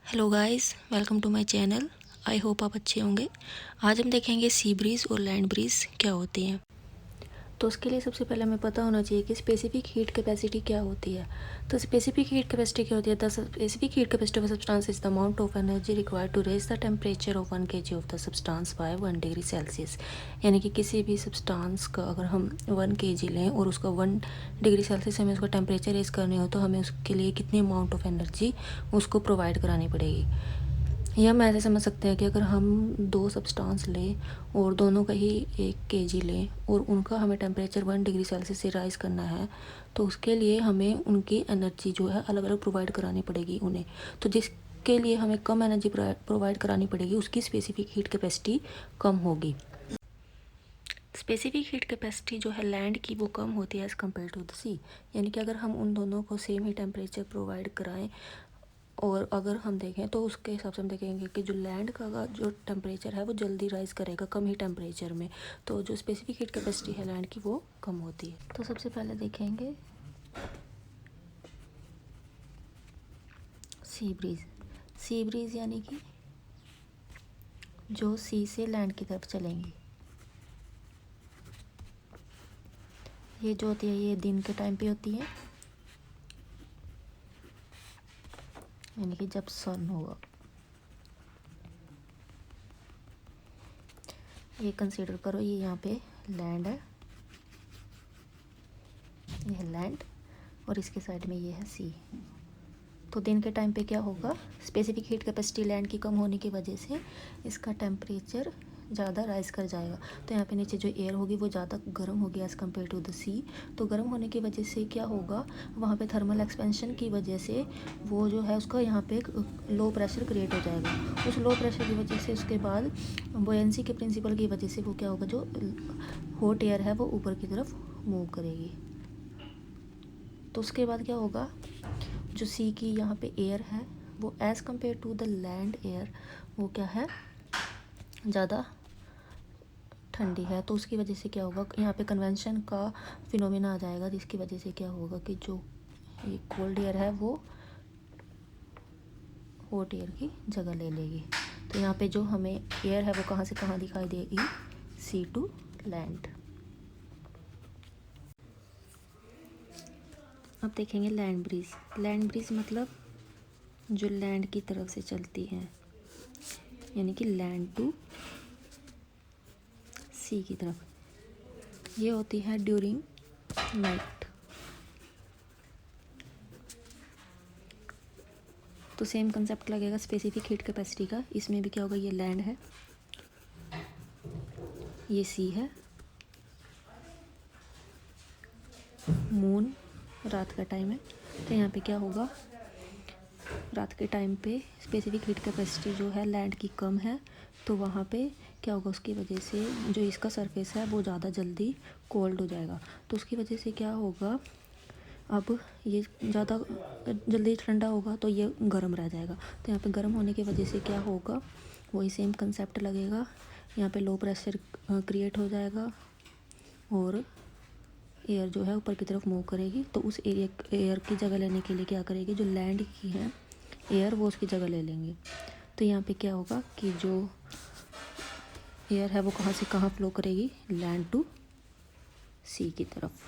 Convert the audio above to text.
Hello guys, welcome to my channel. I hope आप अच्छे होंगे। आज हम देखेंगे सी ब्रीज़ और लैंड ब्रीज़ क्या होती हैं। तो उसके लिए सबसे पहले हमें पता होना चाहिए कि स्पेसिफिक हीट कैपेसिटी क्या होती है। तो स्पेसिफिक हीट कैपेसिटी क्या होती है? The specific heat capacity of substance is the amount of energy required to raise the temperature of 1 kg of the substance by 1 degree Celsius. यानी कि किसी भी सब्सटेंस का अगर हम 1 kg लें और उसका 1 डिग्री सेल्सियस हमें उसका टेम्परेचर रेज करनी हो तो हमें उसके लिए कितनी अमाउंट ऑफ एनर्जी उसको प्रोवाइड करानी पड़ेगी। या हम ऐसे समझ सकते हैं कि अगर हम दो सब्सटेंस लें और दोनों का ही 1 kg लें और उनका हमें टेम्परेचर 1 डिग्री सेल्सियस से राइज़ करना है तो उसके लिए हमें उनकी एनर्जी जो है अलग अलग प्रोवाइड करानी पड़ेगी उन्हें। तो जिसके लिए हमें कम एनर्जी प्रोवाइड करानी पड़ेगी उसकी स्पेसिफिक हीट कैपेसिटी कम होगी। स्पेसिफिक हीट कैपेसिटी जो है लैंड की वो कम होती है एज़ कम्पेयर टू द सी। यानी कि अगर हम उन दोनों को सेम ही टेम्परेचर प्रोवाइड कराएं और अगर हम देखें तो उसके हिसाब से हम देखेंगे कि जो लैंड का जो टेम्परेचर है वो जल्दी राइज करेगा कम ही टेम्परेचर में। तो जो स्पेसिफिक हीट कैपेसिटी है लैंड की वो कम होती है। तो सबसे पहले देखेंगे सी ब्रीज। सी ब्रीज यानी कि जो सी से लैंड की तरफ चलेंगी। ये जो होती है ये दिन के टाइम पे होती है, यानी कि जब सन होगा। ये कंसीडर करो ये यहाँ पे लैंड है, ये है लैंड और इसके साइड में ये है सी। तो दिन के टाइम पे क्या होगा, स्पेसिफिक हीट कैपेसिटी लैंड की कम होने की वजह से इसका टेम्परेचर ज़्यादा राइज कर जाएगा। तो यहाँ पे नीचे जो एयर होगी वो ज़्यादा गर्म होगी एज़ कम्पेयर टू द सी। तो गर्म होने की वजह से क्या होगा, वहाँ पे थर्मल एक्सपेंशन की वजह से वो जो है उसका यहाँ पे एक लो प्रेशर क्रिएट हो जाएगा। उस लो प्रेशर की वजह से उसके बाद बोयेंसी के प्रिंसिपल की वजह से वो क्या होगा, जो हॉट एयर है वो ऊपर की तरफ मूव करेगी। तो उसके बाद क्या होगा, जो सी की यहाँ पे एयर है वो as compare to the land air वो क्या है, ज़्यादा ठंडी है। तो उसकी वजह से क्या होगा, यहाँ पे कन्वेंशन का फिनोमेना आ जाएगा जिसकी वजह से क्या होगा कि जो ये कोल्ड एयर है वो हॉट एयर की जगह ले लेगी। तो यहाँ पे जो हमें एयर है वो कहाँ से कहाँ दिखाई देगी, सी टू लैंड। अब देखेंगे लैंड ब्रीज। लैंड ब्रीज मतलब जो लैंड की तरफ से चलती हैं, यानी कि लैंड टू सी की तरफ। ये होती है ड्यूरिंग नाइट। तो सेम कंसेप्ट लगेगा स्पेसिफिक हीट कैपेसिटी का। इसमें भी क्या होगा, ये लैंड है, ये सी है, मून रात का टाइम है। तो यहाँ पे क्या होगा, रात के टाइम पे स्पेसिफिक हीट कैपेसिटी जो है लैंड की कम है। तो वहाँ पे क्या होगा, उसकी वजह से जो इसका सरफेस है वो ज़्यादा जल्दी कोल्ड हो जाएगा। तो उसकी वजह से क्या होगा, अब ये ज़्यादा जल्दी ठंडा होगा तो ये गर्म रह जाएगा। तो यहाँ पे गर्म होने की वजह से क्या होगा, वही सेम कंसेप्ट लगेगा। यहाँ पे लो प्रेशर क्रिएट हो जाएगा और एयर जो है ऊपर की तरफ मूव करेगी। तो उस एयर की जगह लेने के लिए क्या करेगी, जो लैंड की है एयर वो उसकी जगह ले लेंगे। तो यहाँ पे क्या होगा कि जो एयर है वो कहाँ से कहाँ फ्लो करेगी, लैंड टू सी की तरफ।